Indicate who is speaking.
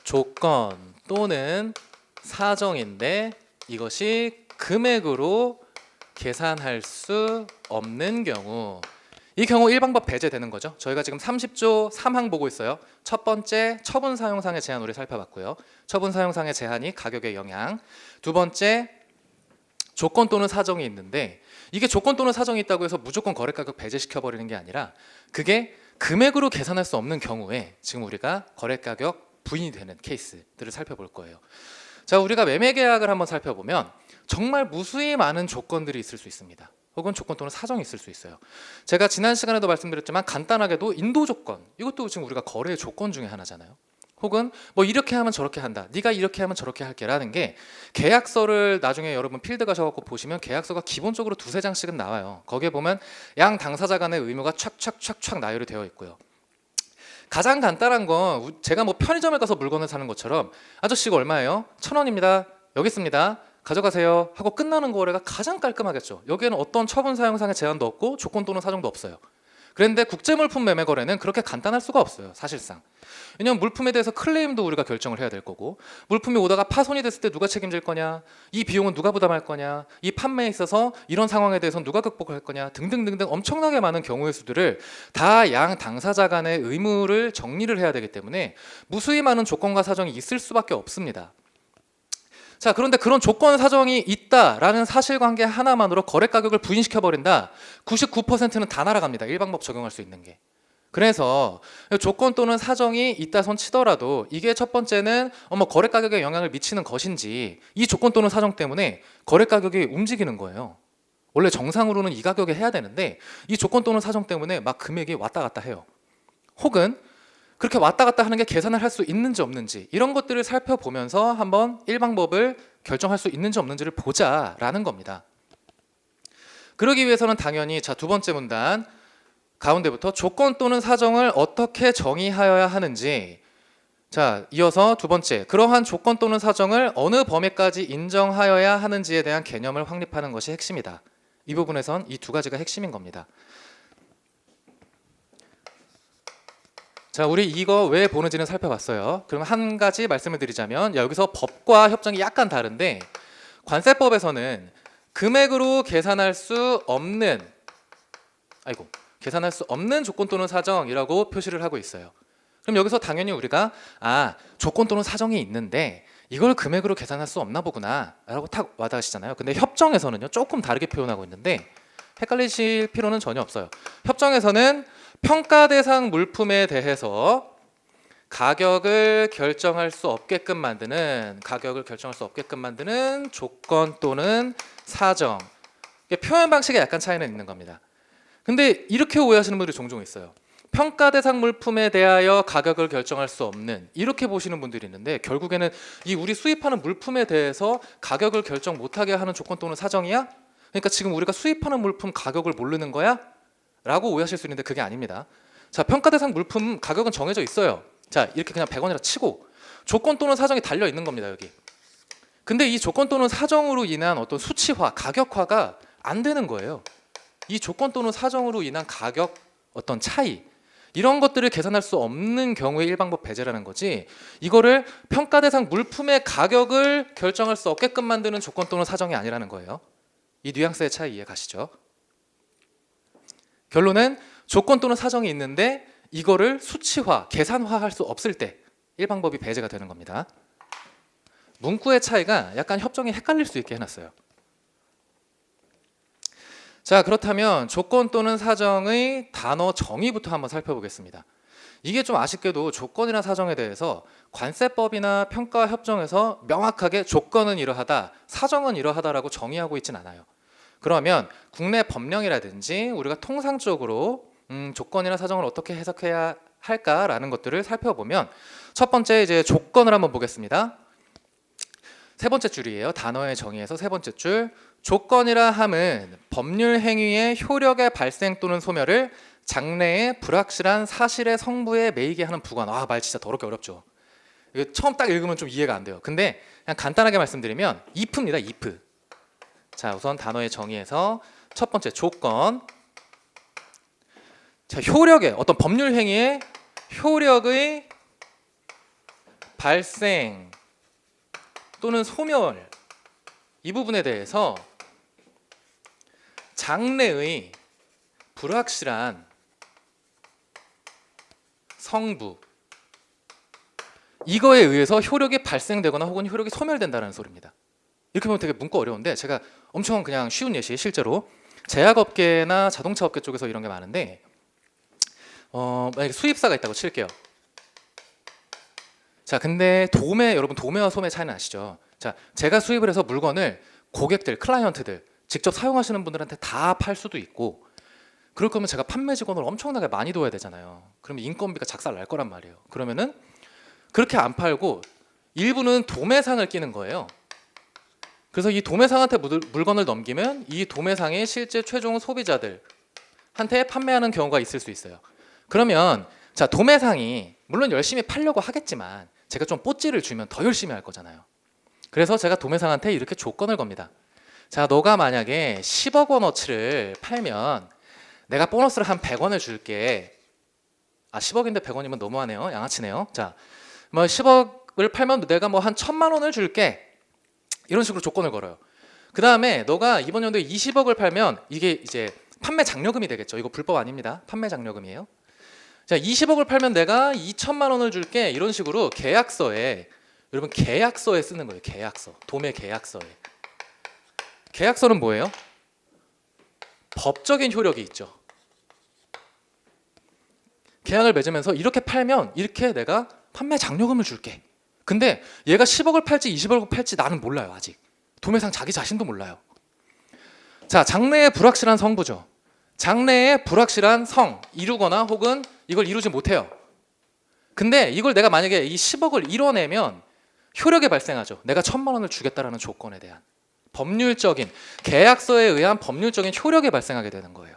Speaker 1: 조건 또는 사정인데 이것이 금액으로 계산할 수 없는 경우, 이 경우 1방법 배제되는 거죠. 저희가 지금 30조 3항 보고 있어요. 첫 번째, 처분 사용상의 제한 우리 살펴봤고요. 처분 사용상의 제한이 가격의 영향. 두 번째, 조건 또는 사정이 있는데, 이게 조건 또는 사정이 있다고 해서 무조건 거래가격 배제시켜버리는 게 아니라 그게 금액으로 계산할 수 없는 경우에 지금 우리가 거래가격 부인이 되는 케이스들을 살펴볼 거예요. 자, 우리가 매매 계약을 한번 살펴보면 정말 무수히 많은 조건들이 있을 수 있습니다. 혹은 조건 또는 사정이 있을 수 있어요. 제가 지난 시간에도 말씀드렸지만 간단하게도 인도 조건, 이것도 지금 우리가 거래의 조건 중에 하나잖아요. 혹은 뭐 이렇게 하면 저렇게 한다, 네가 이렇게 하면 저렇게 할게 라는 게, 계약서를 나중에 여러분 필드 가셔서 보시면 계약서가 기본적으로 2-3장씩은 나와요. 거기에 보면 양 당사자 간의 의무가 촥촥촥촥 나열이 되어 있고요. 가장 간단한 건 제가 뭐 편의점에 가서 물건을 사는 것처럼 아저씨가 얼마예요? 1,000원입니다. 여기 있습니다. 가져가세요 하고 끝나는 거래가 가장 깔끔하겠죠. 여기에는 어떤 처분 사용상의 제한도 없고 조건 또는 사정도 없어요. 그런데 국제물품 매매 거래는 그렇게 간단할 수가 없어요, 사실상. 왜냐하면 물품에 대해서 클레임도 우리가 결정을 해야 될 거고, 물품이 오다가 파손이 됐을 때 누가 책임질 거냐, 이 비용은 누가 부담할 거냐, 이 판매에 있어서 이런 상황에 대해서 누가 극복할 거냐 등등등등 엄청나게 많은 경우의 수들을 다 양 당사자 간의 의무를 정리를 해야 되기 때문에 무수히 많은 조건과 사정이 있을 수밖에 없습니다. 자, 그런데 그런 조건 사정이 있다라는 사실관계 하나만으로 거래 가격을 부인시켜버린다. 99%는 다 날아갑니다. 1방법 적용할 수 있는 게. 그래서 조건 또는 사정이 있다 손 치더라도 이게 첫 번째는 거래 가격에 영향을 미치는 것인지, 이 조건 또는 사정 때문에 거래 가격이 움직이는 거예요. 원래 정상으로는 이 가격에 해야 되는데 이 조건 또는 사정 때문에 막 금액이 왔다 갔다 해요. 혹은 그렇게 왔다 갔다 하는 게 계산을 할 수 있는지 없는지, 이런 것들을 살펴보면서 한번 1방법을 결정할 수 있는지 없는지를 보자라는 겁니다. 그러기 위해서는 당연히 자, 두 번째 문단 가운데부터 조건 또는 사정을 어떻게 정의하여야 하는지, 자, 이어서 두 번째, 그러한 조건 또는 사정을 어느 범위까지 인정하여야 하는지에 대한 개념을 확립하는 것이 핵심이다. 이 부분에선 이 두 가지가 핵심인 겁니다. 자, 우리 이거 왜 보는지는 살펴봤어요. 그럼 한 가지 말씀을 드리자면, 여기서 법과 협정이 약간 다른데, 관세법에서는 금액으로 계산할 수 없는 조건 또는 사정이라고 표시를 하고 있어요. 그럼 여기서 당연히 우리가 조건 또는 사정이 있는데 이걸 금액으로 계산할 수 없나 보구나 라고 탁 와닿으시잖아요. 근데 협정에서는요, 조금 다르게 표현하고 있는데 헷갈리실 필요는 전혀 없어요. 협정에서는 평가 대상 물품에 대해서 가격을 결정할 수 없게끔 만드는 조건 또는 사정, 표현 방식에 약간 차이는 있는 겁니다. 근데 이렇게 오해하시는 분들이 종종 있어요. 평가 대상 물품에 대하여 가격을 결정할 수 없는, 이렇게 보시는 분들이 있는데, 결국에는 이 우리 수입하는 물품에 대해서 가격을 결정 못하게 하는 조건 또는 사정이야? 그러니까 지금 우리가 수입하는 물품 가격을 모르는 거야? 라고 오해하실 수 있는데 그게 아닙니다. 자, 평가 대상 물품 가격은 정해져 있어요. 자, 이렇게 그냥 100원이라 치고 조건 또는 사정이 달려 있는 겁니다, 여기. 근데 이 조건 또는 사정으로 인한 어떤 수치화, 가격화가 안 되는 거예요. 이 조건 또는 사정으로 인한 가격 어떤 차이, 이런 것들을 계산할 수 없는 경우에 1방법 배제라는 거지, 이거를 평가 대상 물품의 가격을 결정할 수 없게끔 만드는 조건 또는 사정이 아니라는 거예요. 이 뉘앙스의 차이 이해 가시죠? 결론은 조건 또는 사정이 있는데 이거를 수치화, 계산화할 수 없을 때 1방법이 배제가 되는 겁니다. 문구의 차이가 약간 협정이 헷갈릴 수 있게 해놨어요. 자, 그렇다면 조건 또는 사정의 단어 정의부터 한번 살펴보겠습니다. 이게 좀 아쉽게도 조건이나 사정에 대해서 관세법이나 평가협정에서 명확하게 조건은 이러하다, 사정은 이러하다라고 정의하고 있진 않아요. 그러면 국내 법령이라든지 우리가 통상적으로 조건이나 사정을 어떻게 해석해야 할까라는 것들을 살펴보면, 첫 번째 이제 조건을 한번 보겠습니다. 세 번째 줄이에요. 단어의 정의에서 세 번째 줄. 조건이라 함은 법률 행위의 효력의 발생 또는 소멸을 장래의 불확실한 사실의 성부에 매이게 하는 부관. 말 진짜 더럽게 어렵죠. 이거 처음 딱 읽으면 좀 이해가 안 돼요. 근데 그냥 간단하게 말씀드리면 if입니다. if. 자, 우선 단어의 정의에서 첫 번째 조건. 자, 효력의 어떤 법률 행위의 효력의 발생 또는 소멸 이 부분에 대해서 장래의 불확실한 성부 이거에 의해서 효력이 발생되거나 혹은 효력이 소멸된다는 소리입니다. 이렇게 보면 되게 문구 어려운데 제가 엄청 그냥 쉬운 예시 실제로 제약업계나 자동차업계 쪽에서 이런 게 많은데 만약에 수입사가 있다고 칠게요. 자, 근데 여러분 도매와 소매 차이는 아시죠? 자, 제가 수입을 해서 물건을 고객들, 클라이언트들 직접 사용하시는 분들한테 다 팔 수도 있고 그럴 거면 제가 판매 직원을 엄청나게 많이 둬야 되잖아요. 그러면 인건비가 작살 날 거란 말이에요. 그러면은 그렇게 안 팔고 일부는 도매상을 끼는 거예요. 그래서 이 도매상한테 물건을 넘기면 이 도매상이 실제 최종 소비자들한테 판매하는 경우가 있을 수 있어요. 그러면 자, 도매상이 물론 열심히 팔려고 하겠지만 제가 좀 뽀찌를 주면 더 열심히 할 거잖아요. 그래서 제가 도매상한테 이렇게 조건을 겁니다. 자, 너가 만약에 10억 원어치를 팔면 내가 보너스를 한 100원을 줄게. 10억인데 100원이면 너무하네요. 양아치네요. 자, 뭐 10억을 팔면 내가 뭐 한 1000만 원을 줄게. 이런 식으로 조건을 걸어요. 그 다음에 너가 이번 연도에 20억을 팔면 이게 이제 판매 장려금이 되겠죠. 이거 불법 아닙니다. 판매 장려금이에요. 자, 20억을 팔면 내가 2천만 원을 줄게. 이런 식으로 계약서에 여러분 계약서에 쓰는 거예요. 계약서. 도매 계약서에. 계약서는 뭐예요? 법적인 효력이 있죠. 계약을 맺으면서 이렇게 팔면 이렇게 내가 판매 장려금을 줄게. 근데 얘가 10억을 팔지 20억을 팔지 나는 몰라요. 아직. 도매상 자기 자신도 몰라요. 자, 장래의 불확실한 성부죠. 장래의 불확실한 성 이루거나 혹은 이걸 이루지 못해요. 근데 이걸 내가 만약에 이 10억을 이뤄내면 효력이 발생하죠. 내가 1000만 원을 주겠다라는 조건에 대한 법률적인 계약서에 의한 법률적인 효력이 발생하게 되는 거예요.